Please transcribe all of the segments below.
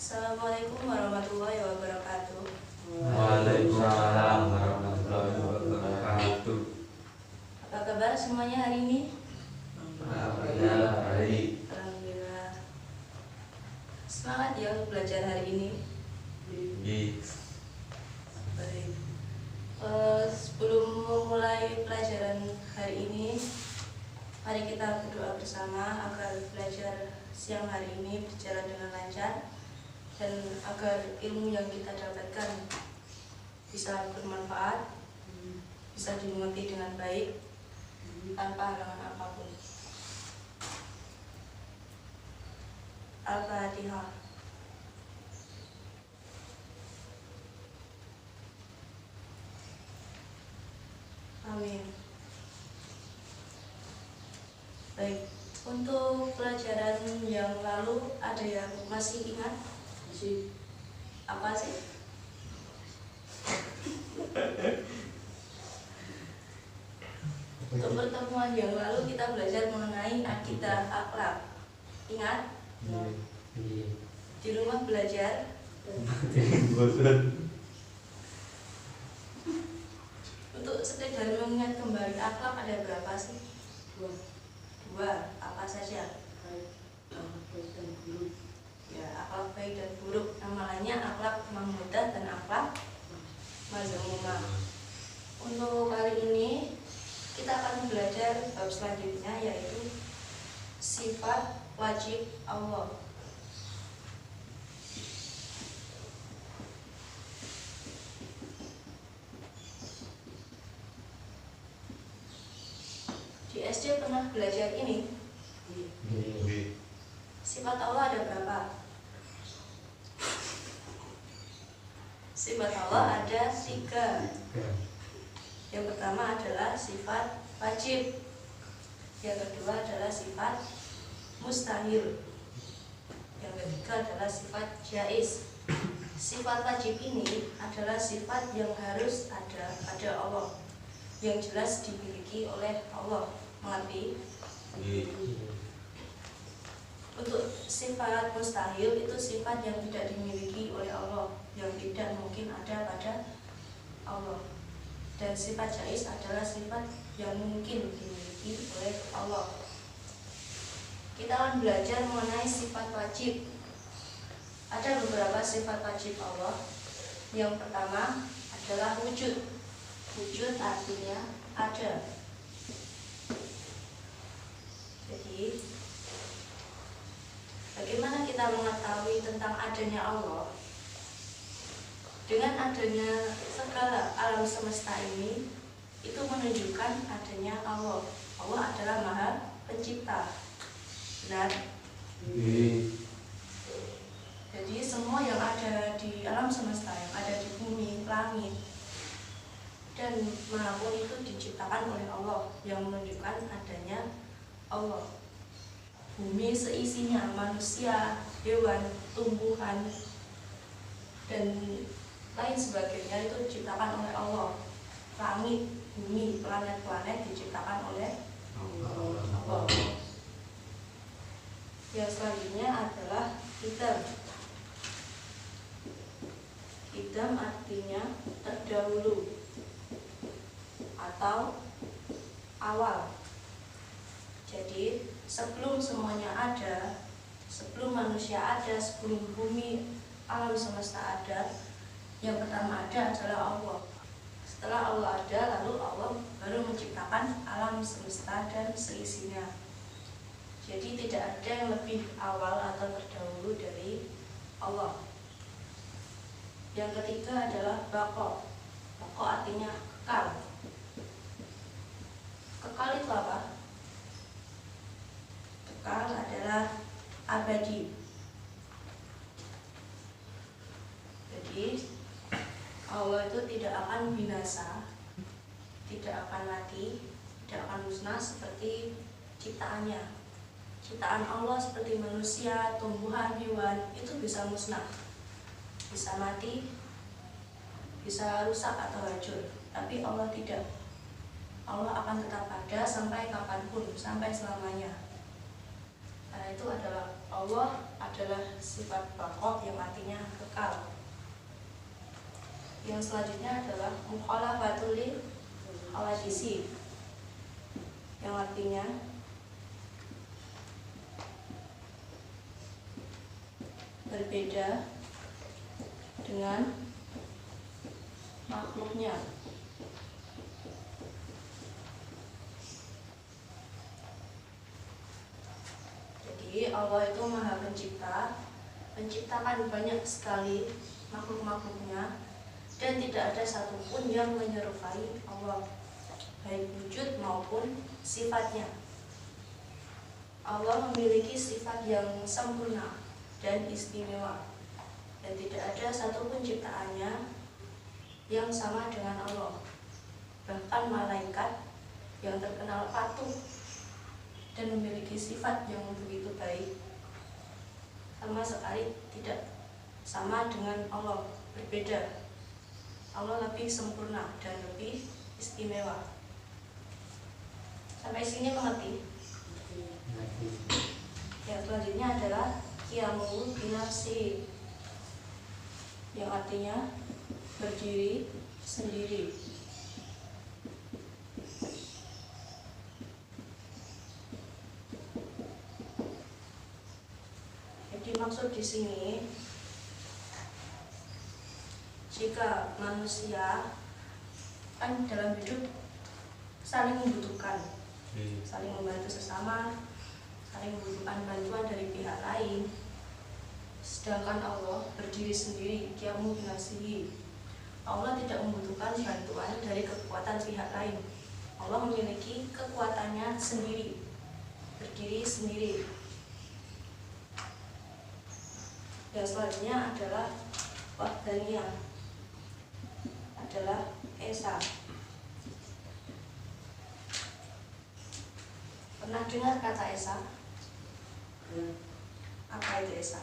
Assalamualaikum warahmatullahi wabarakatuh. Waalaikumsalam warahmatullahi wabarakatuh. Apa kabar semuanya hari ini? Alhamdulillah baik. Alhamdulillah. Semangat ya untuk belajar hari ini. Baik. Sebelum memulai pelajaran hari ini, mari kita berdoa bersama agar belajar siang hari ini berjalan dengan lancar dan agar ilmu yang kita dapatkan bisa bermanfaat, bisa dimengerti dengan baik tanpa halangan apapun. Al-Fatihah. Amin. Baik, untuk pelajaran yang lalu ada yang masih ingat? Apa sih? Untuk pertemuan yang lalu kita belajar mengenai akidah akhlak. Ingat? Di rumah belajar? Untuk sekedar mengingat kembali akhlak ada berapa sih? Dua. Apa saja? Ya, akhlak baik dan buruk. Nama lainnya akhlak mahmudah dan akhlak mazmumah. Untuk kali ini kita akan belajar bab selanjutnya, yaitu sifat wajib Allah. Di SD pernah belajar ini? Sifat Allah ada berapa? Sifat Allah ada 3. Yang pertama adalah sifat wajib. Yang kedua adalah sifat mustahil. Yang ketiga adalah sifat jaiz. Sifat wajib ini adalah sifat yang harus ada pada Allah, yang jelas dimiliki oleh Allah. Mengerti? Untuk sifat mustahil itu sifat yang tidak dimiliki oleh Allah, yang tidak mungkin ada pada Allah. Dan sifat jaiz adalah sifat yang mungkin dimiliki oleh Allah. Kita akan belajar mengenai sifat wajib. Ada beberapa sifat wajib Allah. Yang pertama adalah wujud. Wujud artinya ada. Jadi, bagaimana kita mengetahui tentang adanya Allah? Dengan adanya segala alam semesta ini, itu menunjukkan adanya Allah. Allah adalah Maha Pencipta. Benar? Jadi semua yang ada di alam semesta, yang ada di bumi, langit, dan manapun itu diciptakan oleh Allah, yang menunjukkan adanya Allah. Bumi seisinya, manusia, hewan, tumbuhan, dan lain sebagainya itu diciptakan oleh Allah. Langit, bumi, planet-planet diciptakan oleh Allah. Yang selanjutnya adalah qidam. Qidam artinya terdahulu atau awal. Jadi sebelum semuanya ada, sebelum manusia ada, sebelum bumi, alam semesta ada, yang pertama ada adalah Allah. Setelah Allah ada, lalu Allah baru menciptakan alam semesta dan seisinya. Jadi tidak ada yang lebih awal atau terdahulu dari Allah. Yang ketiga adalah baqo. Baqo artinya kekal. Kekal itu apa? Kekal adalah abadi. Jadi Allah itu tidak akan binasa, tidak akan mati, tidak akan musnah seperti ciptaannya. Ciptaan Allah seperti manusia, tumbuhan, hewan itu bisa musnah, bisa mati, bisa rusak atau hancur. Tapi Allah tidak. Allah akan tetap ada sampai kapanpun, sampai selamanya. Karena itu adalah Allah adalah sifat baqo yang artinya kekal. Yang selanjutnya adalah mukhalafatul hawadisi yang artinya berbeda dengan makhluknya. Jadi Allah itu Maha Pencipta, menciptakan banyak sekali makhluk-makhluknya, dan tidak ada satupun yang menyerupai Allah, baik wujud maupun sifatnya. Allah memiliki sifat yang sempurna dan istimewa, dan tidak ada satupun ciptaannya yang sama dengan Allah. Bahkan malaikat yang terkenal patuh dan memiliki sifat yang begitu baik, sama sekali tidak sama dengan Allah, berbeda. Allah lebih sempurna dan lebih istimewa. Sampai sini mengerti? Yang selanjutnya adalah qiyamu binafsi, yang artinya berdiri sendiri. Jadi maksud di sini, jika manusia kan dalam hidup saling membutuhkan, saling membantu sesama, saling membutuhkan bantuan dari pihak lain. Sedangkan Allah berdiri sendiri, qiyamu binafsihi. Allah tidak membutuhkan bantuan dari kekuatan pihak lain. Allah memiliki kekuatannya sendiri, berdiri sendiri. Yang selanjutnya adalah wahdaniyah, adalah esa. Pernah dengar kata esa? Apa itu esa?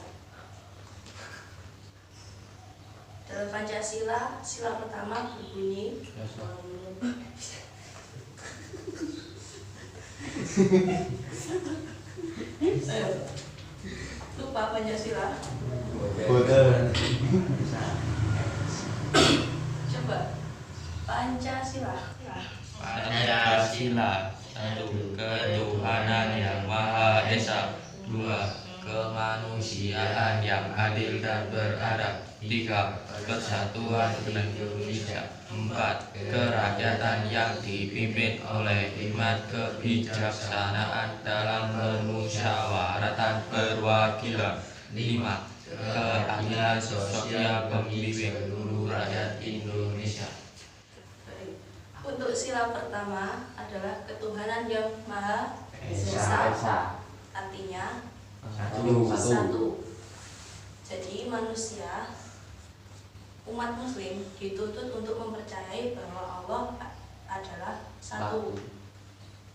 Dalam Pancasila, sila pertama berbunyi lupa Pancasila. Coba Pancasila. Pancasila, satu, ketuhanan yang Maha Esa. Dua, kemanusiaan yang adil dan beradab. Tiga, persatuan Indonesia. Empat, kerakyatan yang dipimpin oleh hikmat kebijaksanaan dalam permusyawaratan perwakilan. Lima, keadilan sosial pembimbing seluruh rakyat Indonesia. Untuk sila pertama adalah ketuhanan yang Maha Esa. Artinya satu. Jadi manusia, umat muslim dituntut untuk mempercayai bahwa Allah adalah satu.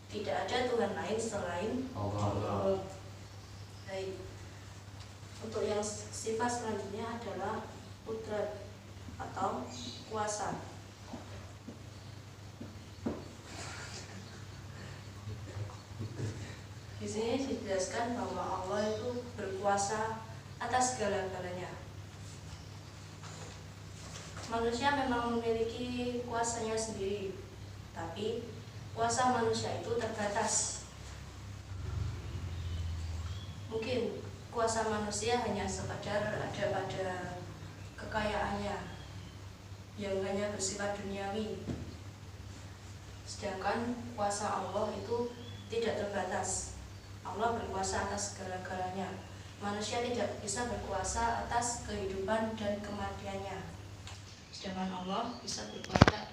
Tidak ada Tuhan lain selain Allah. Baik. Untuk yang sifat selanjutnya adalah qudrat atau kuasa. Di sini dijelaskan bahwa Allah itu berkuasa atas segala-galanya. Manusia memang memiliki kuasanya sendiri, tapi kuasa manusia itu terbatas. Mungkin kuasa manusia hanya sekedar ada pada kekayaannya yang hanya bersifat duniawi. Sedangkan kuasa Allah itu tidak terbatas. Allah berkuasa atas segala-galanya. Manusia tidak bisa berkuasa atas kehidupan dan kematiannya. Sedangkan Allah bisa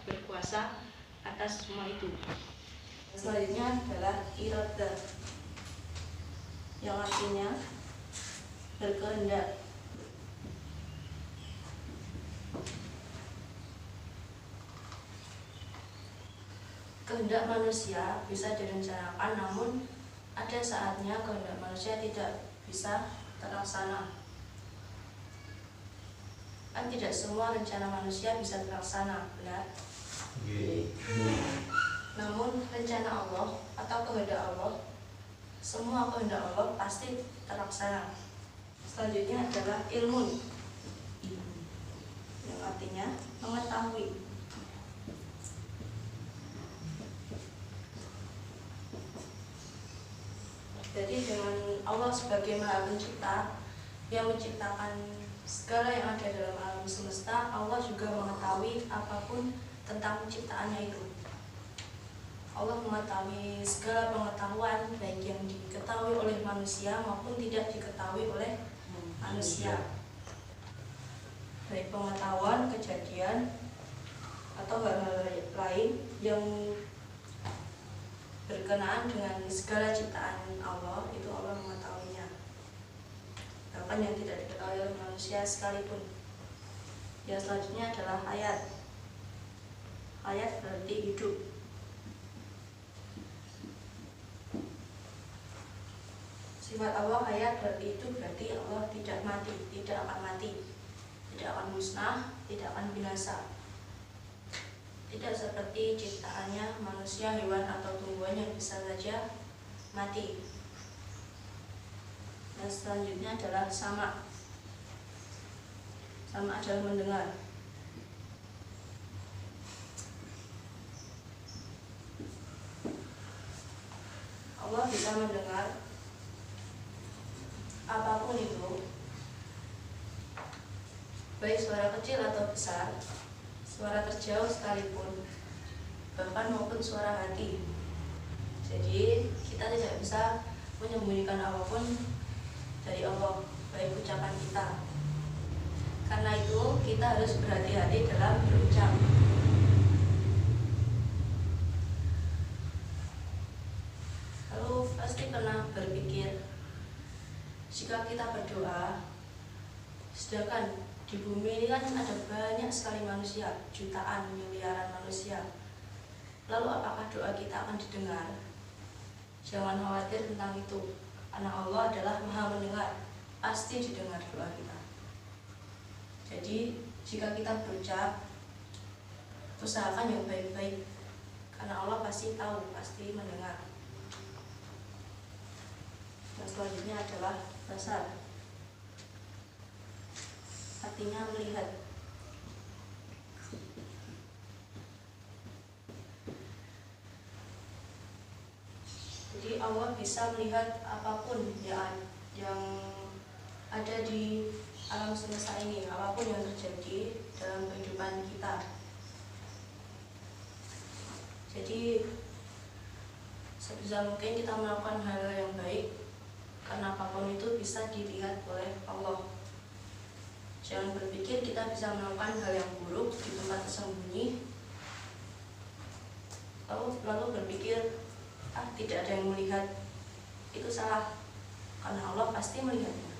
berkuasa atas semua itu. Selanjutnya adalah iradah, yang artinya berkehendak. Kehendak manusia bisa direncanakan, namun ada saatnya kehendak manusia tidak bisa terlaksana. Kan tidak semua rencana manusia bisa terlaksana, benar? Namun rencana Allah atau kehendak Allah semua kehendak Allah pasti terlaksana. Selanjutnya adalah ilmu, yang artinya mengetahui. Jadi dengan Allah sebagai Maha Pencipta yang menciptakan segala yang ada dalam alam semesta, Allah juga mengetahui apapun tentang penciptaannya itu. Allah mengetahui segala pengetahuan, baik yang diketahui oleh manusia maupun tidak diketahui oleh manusia, baik pengetahuan, kejadian, atau hal-hal lain yang berkenaan dengan segala ciptaan Allah, itu Allah mengetahuinya, bahkan yang tidak diketahui oleh manusia sekalipun. Yang selanjutnya adalah hayat. Hayat berarti hidup. Sifat Allah hayat berarti itu berarti Allah tidak mati, tidak akan mati, tidak akan musnah, tidak akan binasa. Tidak seperti ciptaannya manusia, hewan, atau tumbuhan yang bisa saja mati. Dan selanjutnya adalah sama. Sama adalah mendengar. Allah bisa mendengar apapun itu, baik suara kecil atau besar, suara terjauh sekalipun, bahkan maupun suara hati. Jadi kita tidak bisa menyembunyikan apapun dari Allah, baik ucapan kita. Karena itu kita harus berhati-hati dalam berucap. Lalu pasti pernah berpikir, jika kita berdoa, sedangkan di bumi ini kan ada banyak sekali manusia, jutaan, miliaran manusia. Lalu apakah doa kita akan didengar? Jangan khawatir tentang itu, karena Allah adalah Maha mendengar, pasti didengar doa kita. Jadi jika kita berucap, usahakan yang baik-baik, karena Allah pasti tahu, pasti mendengar. Dan selanjutnya adalah basar, artinya melihat. Jadi Allah bisa melihat apapun yang ada di alam semesta ini, apapun yang terjadi dalam kehidupan kita. Jadi sebisa mungkin kita melakukan hal yang baik, karena apapun itu bisa dilihat oleh Allah. Jangan berpikir kita bisa melakukan hal yang buruk di tempat tersembunyi, lalu berpikir, tidak ada yang melihat. Itu salah, karena Allah pasti melihatnya.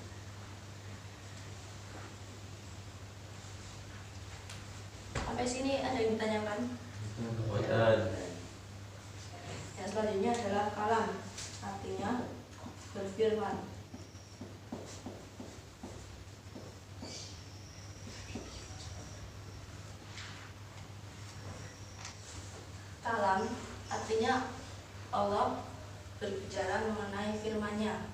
Sampai sini ada yang ditanyakan? Yang selanjutnya adalah kalam, artinya berfirman. Kalam artinya Allah berbicara mengenai firman-Nya.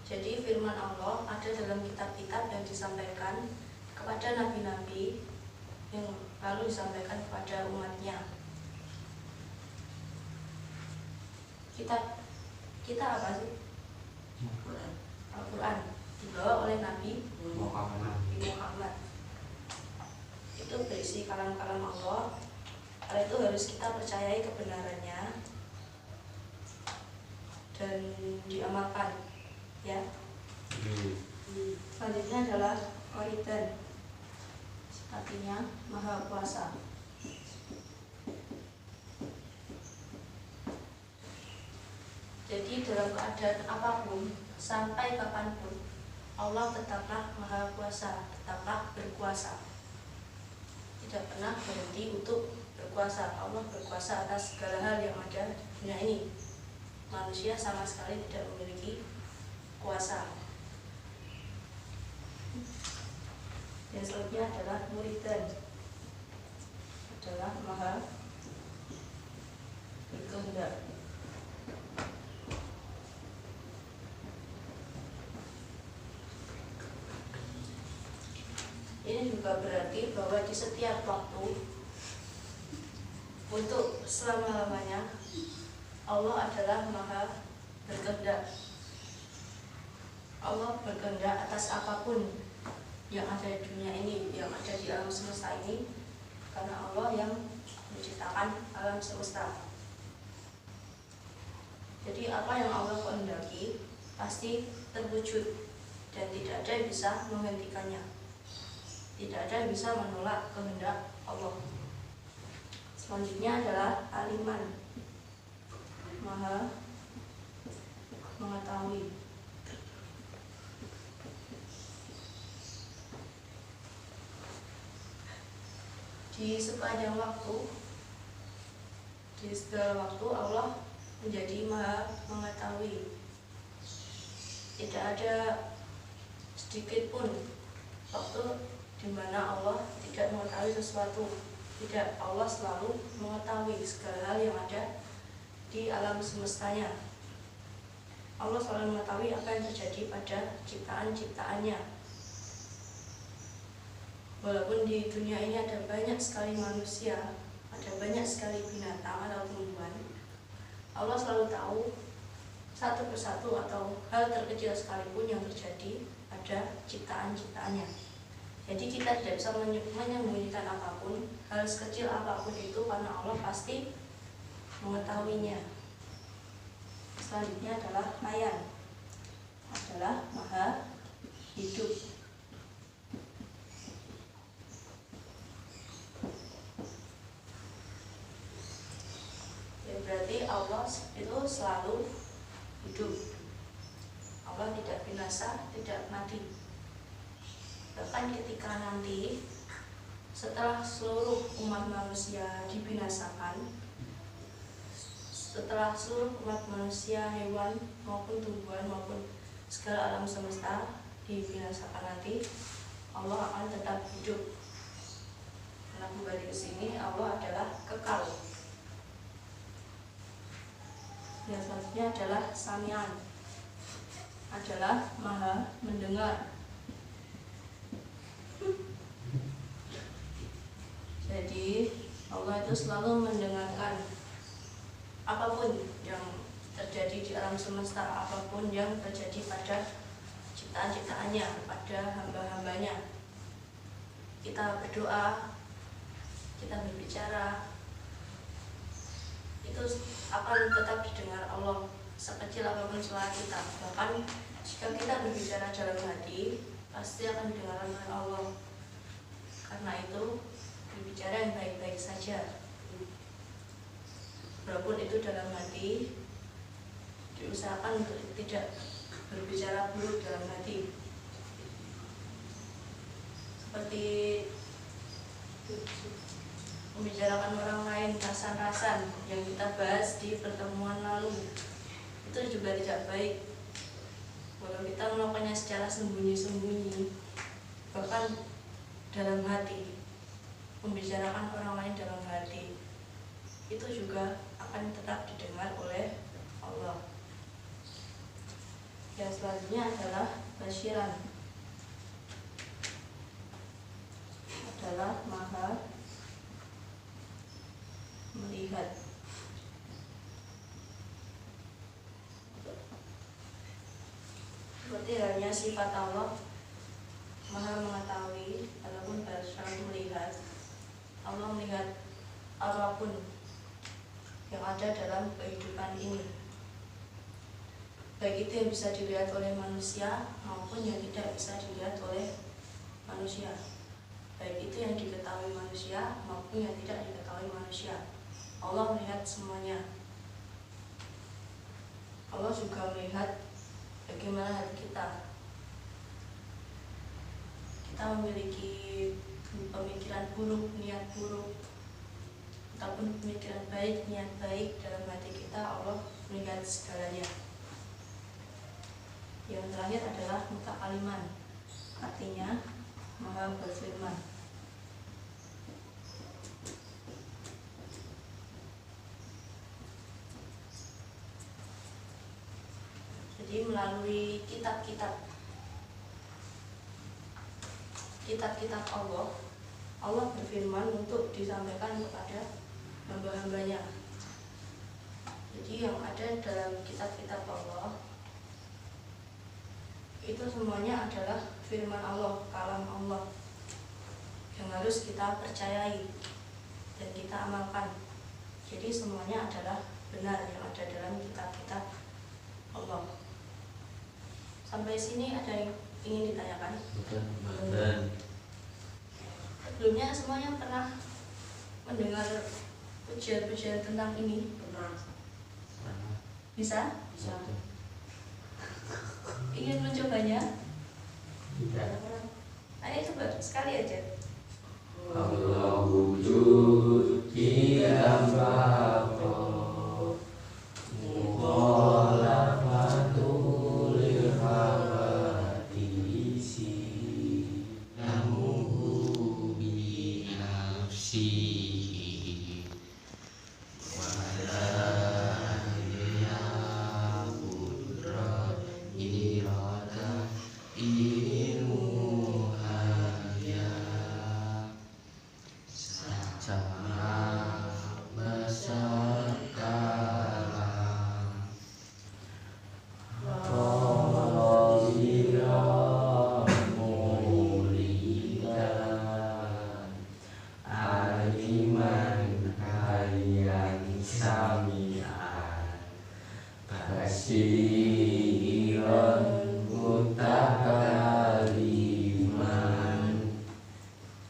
Jadi firman Allah ada dalam kitab-kitab yang disampaikan kepada nabi-nabi, yang lalu disampaikan kepada umatnya. Kita apa sih? Al-Quran dibawa oleh Nabi Muhammad. Itu berisi kalam-kalam Allah. Karena itu harus kita percayai kebenarannya dan diamalkan, ya. Selanjutnya adalah Qaridan, artinya Maha Kuasa. Jadi dalam keadaan apapun, sampai kapanpun, Allah tetaplah Maha Kuasa, tetaplah berkuasa. Tidak pernah berhenti untuk berkuasa. Allah berkuasa atas segala hal yang ada di dunia ini. Manusia sama sekali tidak memiliki kuasa. Dan selanjutnya adalah Muridan, adalah Maha berkehendak. Ini juga berarti bahwa di setiap waktu untuk selama-lamanya Allah adalah Maha berkehendak. Allah berkehendak atas apapun yang ada di dunia ini, yang ada di alam semesta ini, karena Allah yang menciptakan alam semesta. Jadi apa yang Allah kehendaki pasti terwujud dan tidak ada yang bisa menghentikannya. Tidak ada yang bisa menolak kehendak Allah. Selanjutnya adalah aliman, Maha mengetahui. Di sepanjang waktu, di segala waktu Allah menjadi Maha mengetahui. Tidak ada sedikit pun waktu di mana Allah tidak mengetahui sesuatu. Tidak, Allah selalu mengetahui segala hal yang ada di alam semestanya. Allah selalu mengetahui apa yang terjadi pada ciptaan-ciptaannya. Walaupun di dunia ini ada banyak sekali manusia, ada banyak sekali binatang atau tumbuhan, Allah selalu tahu satu persatu atau hal terkecil sekalipun yang terjadi pada ciptaan-ciptaannya. Jadi kita tidak bisa menyembunyikan apapun, hal sekecil apapun itu, karena Allah pasti mengetahuinya. Selanjutnya adalah Hayan, adalah Maha hidup. Ya, berarti Allah itu selalu hidup. Allah tidak binasa, tidak mati. Bahkan ketika nanti setelah seluruh umat manusia dibinasakan, setelah seluruh umat manusia, hewan maupun tumbuhan maupun segala alam semesta dibinasakan nanti, Allah akan tetap hidup. Karena kembali ke sini, Allah adalah kekal. Yang selanjutnya adalah Sami'an, adalah Maha mendengar. Jadi Allah itu selalu mendengarkan apapun yang terjadi di alam semesta, apapun yang terjadi pada ciptaan-ciptaannya, pada hamba-hambanya. Kita berdoa, kita berbicara, itu akan tetap didengar Allah, sekecil apapun suara kita. Bahkan jika kita berbicara dalam hati, pasti akan didengar oleh Allah. Karena itu berbicara yang baik-baik saja. Walaupun itu dalam hati, diusahakan untuk tidak berbicara buruk dalam hati. Seperti membicarakan orang lain rasan-rasan yang kita bahas di pertemuan lalu, itu juga tidak baik. Walau kita melakukannya secara sembunyi-sembunyi, bahkan dalam hati, membicarakan orang lain dalam hati, itu juga akan tetap didengar oleh Allah. Yang selanjutnya adalah Basyiran, adalah Maha melihat. Seperti halnya sifat Allah Maha mengetahui, ataupun Basyiran melihat. Allah melihat apapun yang ada dalam kehidupan ini, baik itu yang bisa dilihat oleh manusia maupun yang tidak bisa dilihat oleh manusia, baik itu yang diketahui manusia maupun yang tidak diketahui manusia. Allah melihat semuanya. Allah juga melihat bagaimana hati kita. Kita memiliki pemikiran buruk, niat buruk, ataupun pemikiran baik, niat baik dalam hati kita, Allah melihat segalanya. Yang terakhir adalah Mutakaliman, artinya Maha berfirman. Jadi melalui kitab-kitab Allah, Allah berfirman untuk disampaikan kepada hamba-hambanya. Jadi yang ada dalam kitab-kitab Allah itu semuanya adalah firman Allah, kalam Allah yang harus kita percayai dan kita amalkan. Jadi semuanya adalah benar yang ada dalam kitab-kitab Allah. Sampai sini ada yang ingin ditanyakan? Bukan. Sebelumnya semuanya pernah mendengar pujian-pujian tentang ini? Pernah. Bisa? Bisa. Ingin mencobanya? Tidak. Ayo coba sekali aja. Allah wujud kita bapa mukhalafatul hawadisi namuhu bi nafsi wa la qudrat irada ilmu haya secara besar kalam Qadira mulidan aliman hayyan sami'an basiran mutakaliman.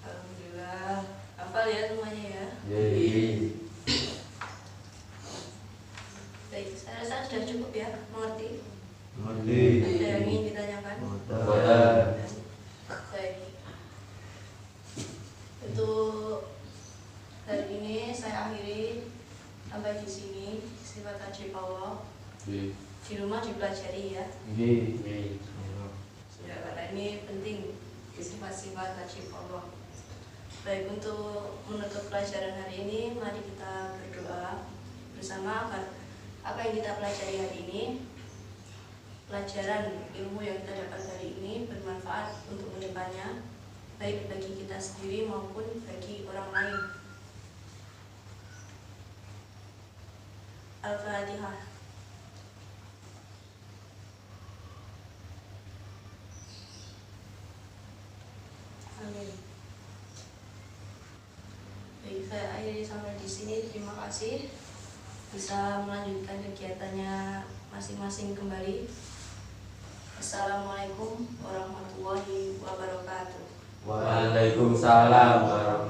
Alhamdulillah. Hafal ya semuanya ya. Jadi Baik, saya rasa sudah cukup ya mengerti. ngerti. Ada yang ingin ditanyakan? Boten. Baik. Untuk hari ini saya akhiri sampai di sini sifat tajib Allah. Di rumah dipelajari ya. Ya, karena ini penting sifat-sifat tajib Allah. Baik, untuk menutup pelajaran hari ini, mari kita berdoa bersama agar apa yang kita pelajari hari ini, pelajaran ilmu yang kita dapat hari ini bermanfaat untuk mendepannya, baik bagi kita sendiri maupun bagi orang lain. Al-Fatihah. Amin. Baik, saya akhiri sampai di sini. Terima kasih. Bisa melanjutkan kegiatannya masing-masing kembali. Assalamualaikum warahmatullahi wabarakatuh. Waalaikumsalam warahmatullahi